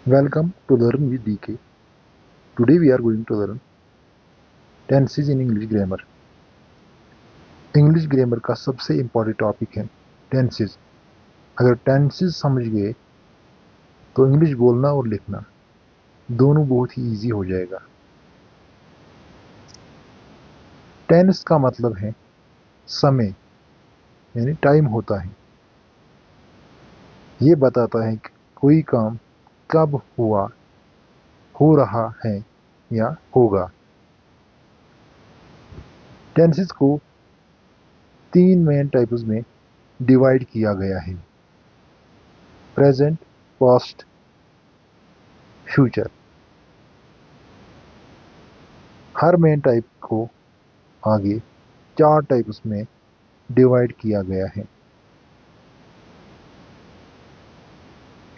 Welcome to Learn with DK. Today we are going to learn tenses in English grammar. English grammar का सबसे important topic है tenses. अगर tenses समझ गए तो इंग्लिश बोलना और लिखना दोनों बहुत ही इजी हो जाएगा। टेंस का मतलब है समय, यानी टाइम होता है। ये बताता है कि कोई काम कब हुआ, हो रहा है या होगा। टेंसेस को 3 मेन टाइप्स में डिवाइड किया गया है: प्रेजेंट, पास्ट, फ्यूचर। हर मेन टाइप को आगे 4 टाइप्स में डिवाइड किया गया है: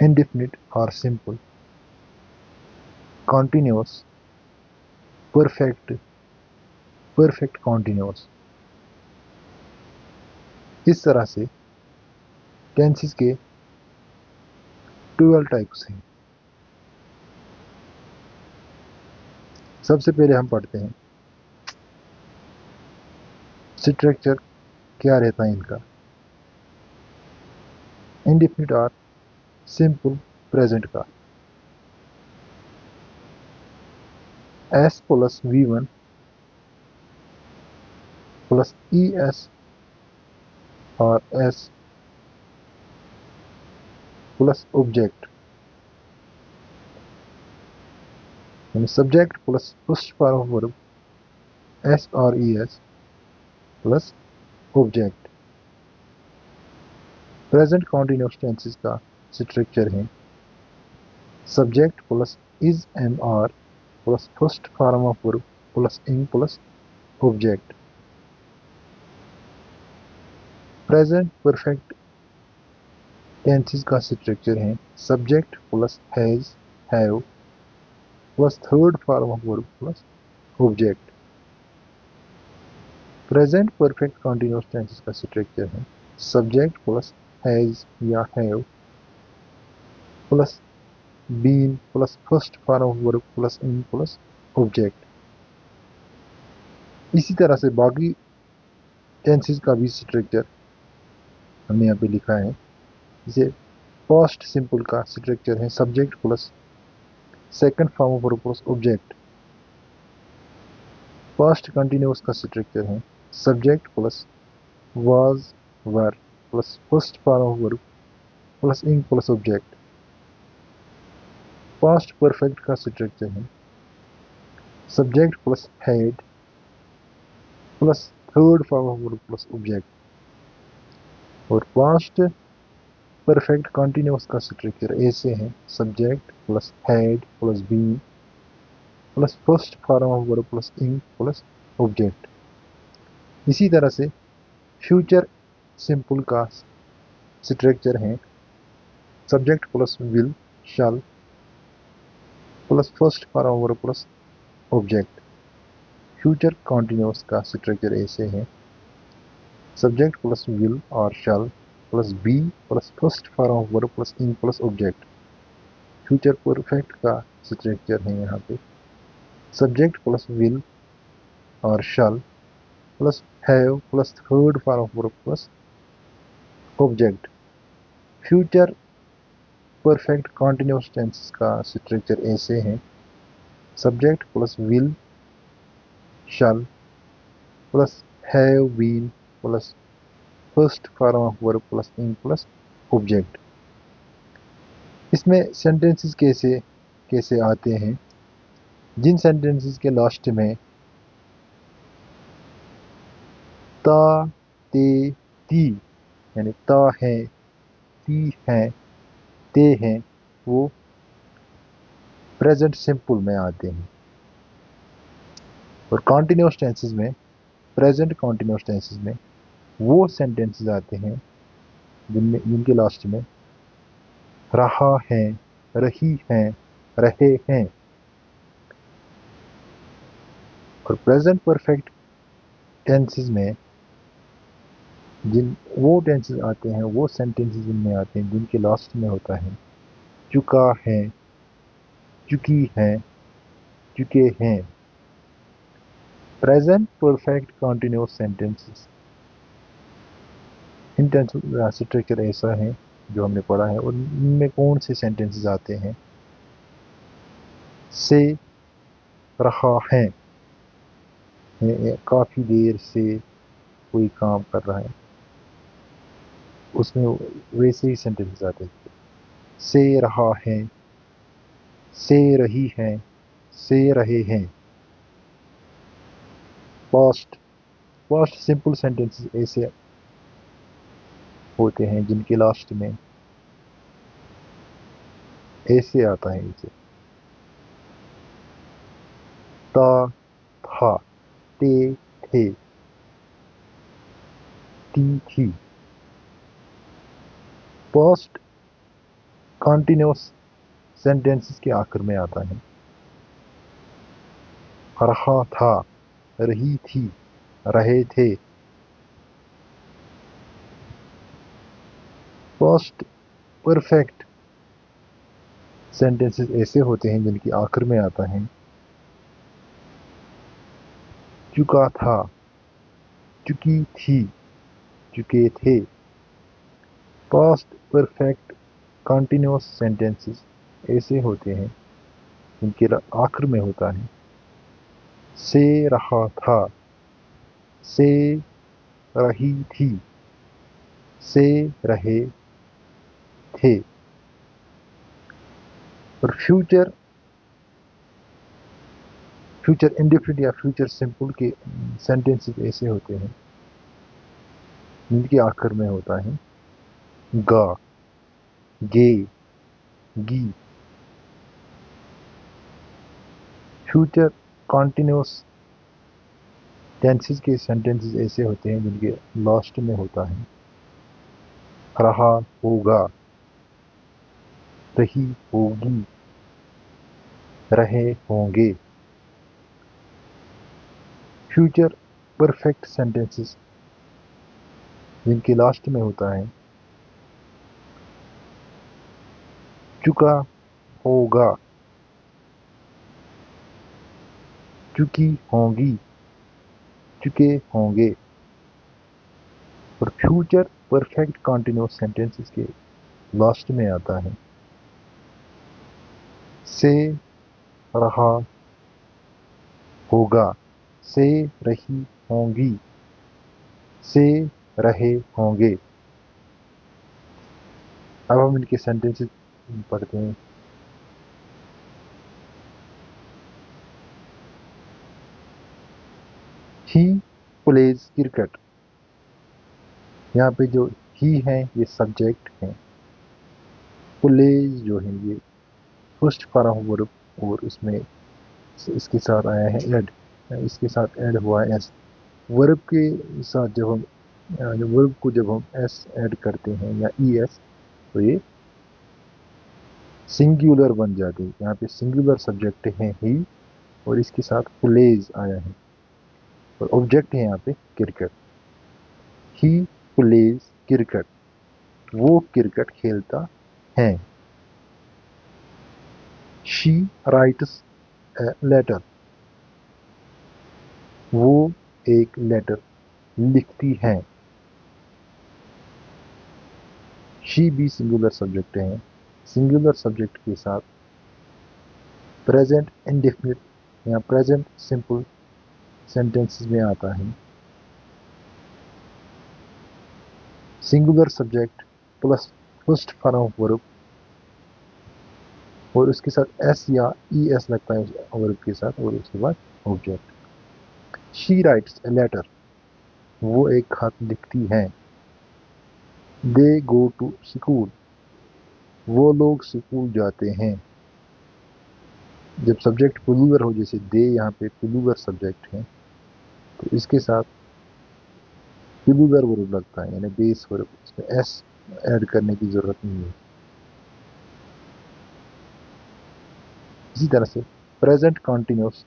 इंडेफिनिट और simple, continuous, perfect, perfect continuous. इस तरह से टेंसेस के 12 टाइप्स हैं। सबसे पहले हम पढ़ते हैं स्ट्रक्चर क्या रहता है इनका। इंडेफिनिट और सिंपल प्रेजेंट का S plus V1 plus ES और एस प्लस ऑब्जेक्ट, यानी subject plus first form of verb S और ES plus object. Present continuous tenses का स्ट्रक्चर है subject plus is and are plus first form of verb plus ing plus object. Present perfect tenses का structure है subject plus has, have plus third form of verb plus object. Present perfect continuous tenses का structure है subject plus has या have plus been plus first form of verb plus ing plus object. इसी तरह से बाकी tenses का भी structure हमने यहाँ पे लिखा है। जैसे पास्ट सिंपल का स्ट्रक्चर है subject plus second form of verb plus object. Past continuous का स्ट्रक्चर है subject plus was, were plus first form of verb plus ing plus object. Past perfect का स्ट्रक्चर है subject plus had plus third form of verb plus object. और past perfect continuous का structure ऐसे है subject plus had plus been plus first form of verb plus ing plus object. इसी तरह से future simple का structure है subject plus will, shall plus first form of verb plus object. Future continuous का structure ऐसे है subject plus will और shall plus be plus first form of verb plus ing plus object. Future perfect का structure है यहाँ पे subject plus will और shall plus have plus third form of verb plus object. Future perfect continuous tense का structure ऐसे है subject plus will, shall plus have been plus first form of verb plus ing plus object. इसमें sentences कैसे कैसे आते हैं, जिन sentences के last में ता, ते, ती, यानी ता है, ती है, ते हैं, वो प्रेजेंट सिंपल में आते हैं। और कॉन्टिन्यूअस टेंसेस में, प्रेजेंट कॉन्टिन्यूअस टेंसेस में वो सेंटेंसेस आते हैं जिनके लास्ट में रहा है, रही है, रहे हैं। और प्रेजेंट परफेक्ट टेंसेस में जिन वो टेंसेस आते हैं, वो सेंटेंसेस जिनमें आते हैं जिनके लास्ट में होता है चुका है, चुकी हैं, चुके हैं। Present perfect continuous sentences, intense structure ऐसा है जो हमने पढ़ा है, और इनमें कौन से सेंटेंसेस आते हैं? से रहा है, काफी देर से कोई काम कर रहा है, उसमें वैसे ही सेंटेंसेस आते हैं। से रहा है, से रही है, से रहे हैं। पास्ट, पास्ट सिंपल सेंटेंसेस ऐसे होते हैं जिनके लास्ट में ऐसे आता है, इसे ता, था, ते, थे, ती, थी। पास्ट कॉन्टिन्यूस सेंटेंसेस के आखिर में आता है। रहा था, रही थी, रहे थे। पास्ट परफेक्ट सेंटेंसेस ऐसे होते हैं जिनके आखिर में आता है चुका था, चुकी थी, चुके थे। पास्ट परफेक्ट कंटिन्यूअस सेंटेंसेस ऐसे होते हैं जिनके आखिर में होता है से रहा था, से रही थी, से रहे थे। और फ्यूचर, फ्यूचर इंडेफिनिट या फ्यूचर सिंपल के सेंटेंसेस ऐसे होते हैं जिनके आखिर में होता है गा, गे, गी। फ्यूचर कॉन्टिन्यूस टेंसेस के सेंटेंसेस ऐसे होते हैं जिनके लास्ट में होता है रहा होगा, रही होगी, रहे होंगे। फ्यूचर परफेक्ट सेंटेंसेस जिनके लास्ट में होता है चुका होगा, चुकी होंगी, चुके होंगे। और फ्यूचर परफेक्ट कंटिन्यूअस सेंटेंसेस के लास्ट में आता है से रहा होगा, से रही होंगी, से रहे होंगे। अब हम इनके सेंटेंसेस पढ़ते हैं। ही प्लेज क्रिकेट, यहाँ पे जो ही है ये सब्जेक्ट है, प्लेज जो है ये फर्स्ट फॉर्म वर्ब, और उसमें इसके साथ आया है एड, इसके साथ ऐड हुआ है एस। वर्ब के साथ जब हम वर्ब को जब हम एस ऐड करते हैं या ई एस, तो ये सिंगुलर बन जाती है। यहाँ पे सिंगुलर सब्जेक्ट है ही, और इसके साथ प्लेज आया है, और ऑब्जेक्ट है यहाँ पे क्रिकेट। ही प्लेज क्रिकेट, वो क्रिकेट खेलता है। शी राइट्स ए लेटर, वो एक लेटर लिखती है। शी भी सिंगुलर सब्जेक्ट है, सिंगुलर सब्जेक्ट के साथ प्रेजेंट इंडेफिनिट या प्रेजेंट सिंपल सेंटेंसेस में आता है singular subject plus first form verb, और उसके साथ एस या ई एस लगता है वर्ब के साथ, और उसके बाद object. She writes a letter, वो एक खत लिखती है। दे गो टू स्कूल, वो लोग स्कूल जाते हैं। जब सब्जेक्ट प्लूरल हो, जैसे दे यहाँ पे प्लूरल सब्जेक्ट है, तो इसके साथ प्लूरल वर्ब लगता है, यानी बेस वर्ब, इसमें एस ऐड करने की जरूरत नहीं है। इसी तरह से present continuous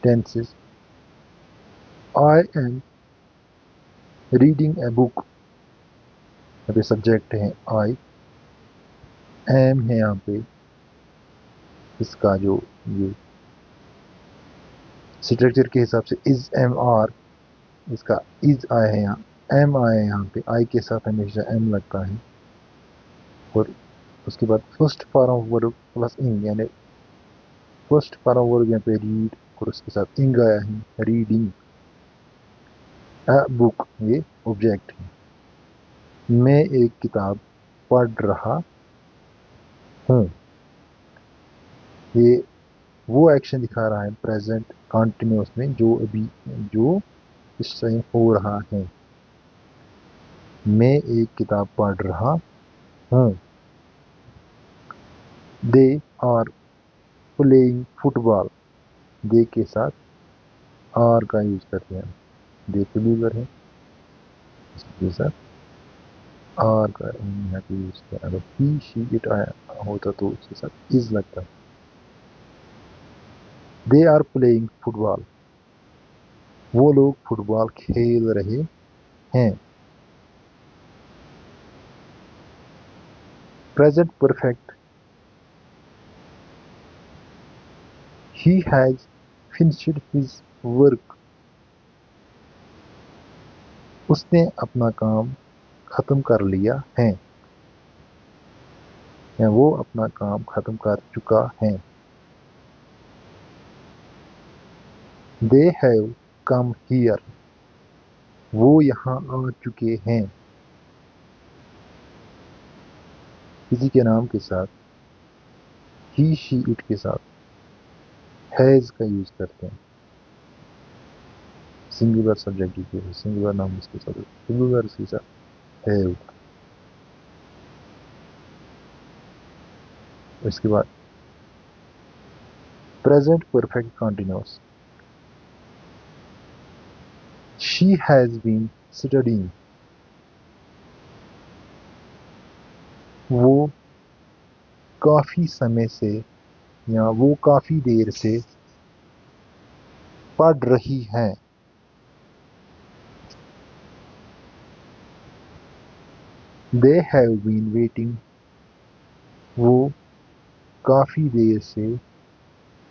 tenses, I am reading a book, यहाँ पे सब्जेक्ट है आई, एम है यहाँ पे इसका जो ये स्ट्रक्चर के हिसाब से इज एम आर, इसका इज आया है यहाँ, एम आया है यहाँ पे, आई के साथ हमेशा एम लगता है। और उसके बाद first form of verb plus इंग, यानी फर्स्ट फॉर्म ऑफ वर्ब यहाँ पे रीड और उसके साथ इंग आया है, रीडिंग। अ बुक ये ऑब्जेक्ट है। मैं एक किताब पढ़ रहा हूँ, ये वो एक्शन दिखा रहा है प्रेजेंट कॉन्टिन्यूस में, जो अभी जो इस टाइम हो रहा है। मैं एक किताब पढ़ रहा हूँ। दे आर प्लेइंग फुटबॉल, दे के साथ आर का यूज करते हैं। दे प्लेयर है, इसके साथ आर का यहाँ पे यूज किया। अगर ही शी इट आया होता तो उसके साथ इज लगता। दे आर प्लेइंग फुटबॉल, वो लोग फुटबॉल खेल रहे हैं। Present perfect, he has finished his work, उसने अपना काम खत्म कर लिया है, या वो अपना काम खत्म कर चुका है। दे हैव कम हियर, वो यहाँ आ चुके हैं। किसी के नाम के साथ ही शी इट के साथ हैज का यूज करते हैं। सिंगुलर सब्जेक्ट के लिए सिंगुलर नाम इसके साथ, सिंगुलर के साथ हैव। इसके बाद present perfect continuous, she has been studying, वो काफी समय से या वो काफी देर से पढ़ रही हैं। दे हैव बीन वेटिंग, वो काफी देर से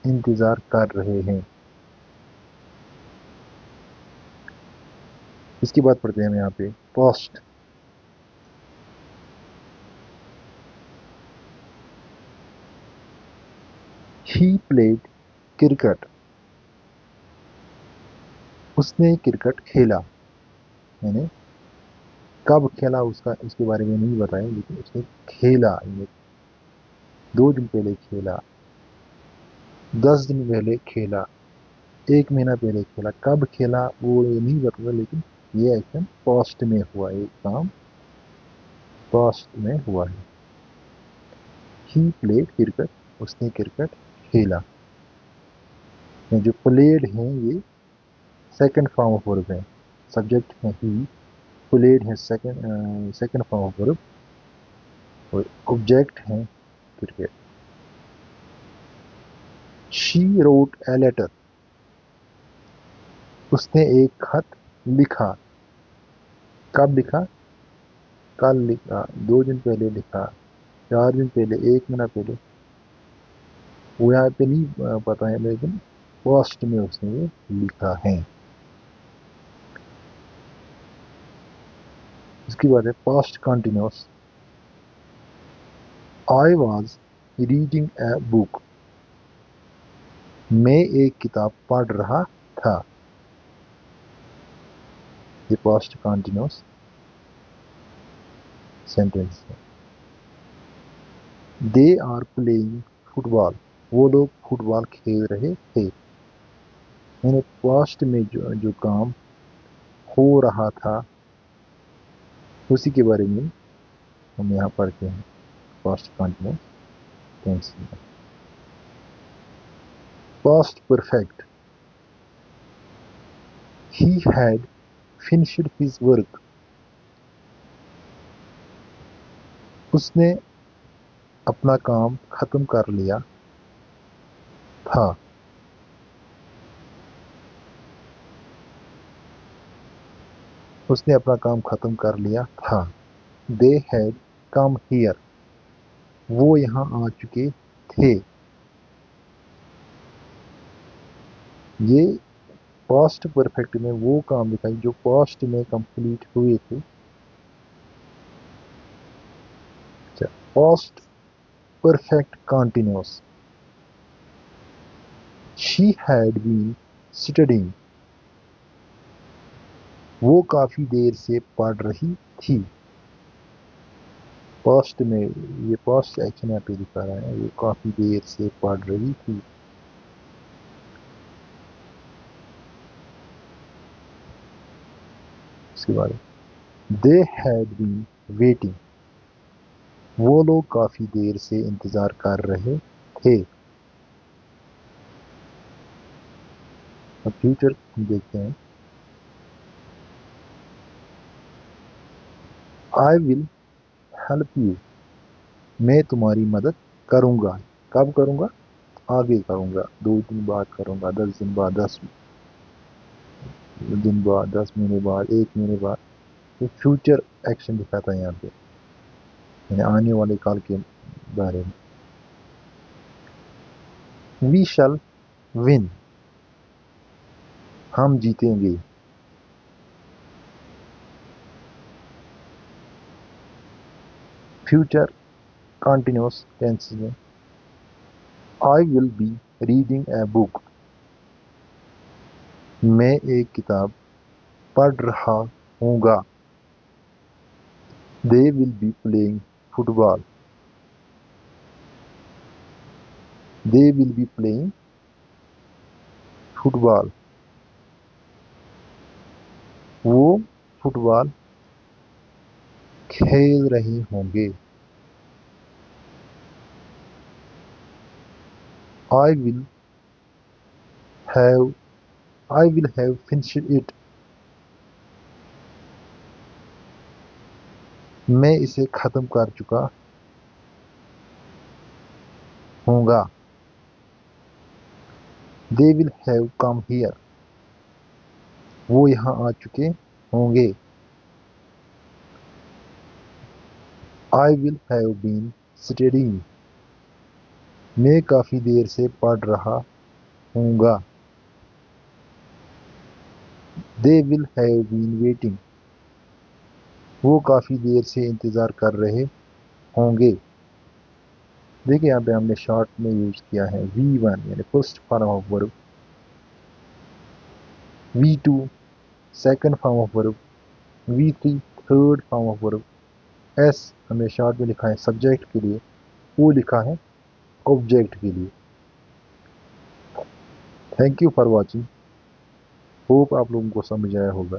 इंतजार कर रहे हैं। इसके बाद पढ़ते हैं हम यहाँ पे पास्ट। ही प्लेड क्रिकेट, उसने क्रिकेट खेला, यानी कब खेला उसका उसके बारे में नहीं बताया, लेकिन उसने खेला, यानी 2 दिन पहले खेला, 10 दिन पहले खेला, 1 महीना पहले खेला। कब खेला वो ये नहीं बताता, लेकिन ये एक्शन पास्ट में हुआ, ये काम पास्ट में हुआ है। ही प्लेड क्रिकेट, उसने क्रिकेट खेला। जो प्लेड है ये सेकंड फॉर्म ऑफ वर्ब है, सब्जेक्ट है ही, प्लेड है सेकंड फॉर्म ऑफ वर्ब, और ऑब्जेक्ट है cricket. She wrote a letter, उसने एक खत लिखा। कब लिखा? कल लिखा, 2 दिन पहले लिखा, 4 दिन पहले, 1 महीना पहले, वो यहाँ पे नहीं पता है, लेकिन पास्ट में उसने ये लिखा है। इसके बाद है past continuous, I was reading a book, मैं एक किताब पढ़ रहा था। ये पास्ट कंटिन्यूस सेंटेंस है। दे आर प्लेइंग फुटबॉल, वो लोग फुटबॉल खेल रहे थे। मैंने पास्ट में जो काम हो रहा था उसी के बारे में हम यहाँ पढ़ते हैं पास्ट कंटिन्यूस टेंस में। Past perfect, he had finished his work, उसने अपना काम खत्म कर लिया था। उसने अपना काम खत्म कर लिया था। दे हैड कम हियर, वो यहाँ आ चुके थे। ये पास्ट परफेक्ट में वो काम दिखाई जो पास्ट में कंप्लीट हुए थे। Past perfect continuous, she had been studying, वो काफी देर से पढ़ रही थी। पास्ट में ये पास्ट एक्शन यहाँ पे दिखा रहा है, वो काफी देर से पढ़ रही थी। इसके बाद दे हैड बीन वेटिंग, वो लोग काफी देर से इंतजार कर रहे थे। अब फ्यूचर देखते हैं। आई विल हेल्प यू, मैं तुम्हारी मदद करूंगा। कब करूंगा? आगे करूंगा, 2 दिन बाद करूंगा, 10 दिन बाद, 10 दिन बाद, 10 महीने बाद, 1 महीने बाद। तो फ्यूचर एक्शन दिखाता है यहाँ पे, यानी आने वाले काल के बारे में। वी शैल विन, हम जीतेंगे। फ्यूचर कंटिन्यूअस टेंस में I will be reading a book, मैं एक किताब पढ़ रहा हूँगा। They will be playing football, they will be playing football, वो फुटबॉल खेल रहे होंगे। I will have I will have finished it, मैं इसे खत्म कर चुका हूँगा। They will have come here, वो यहाँ आ चुके होंगे। I will have been studying, मैं काफी देर से पढ़ रहा हूँगा। They will have been waiting, वो काफी देर से इंतजार कर रहे होंगे। देखिए यहाँ पे हमने शॉर्ट में यूज किया है V1 यानी first form of verb, V2 second form of verb, V3 third form of verb. S हमने शॉर्ट में लिखा है सब्जेक्ट के लिए, O लिखा है ऑब्जेक्ट के लिए। Thank you for watching, hope आप लोगों को समझ आया होगा।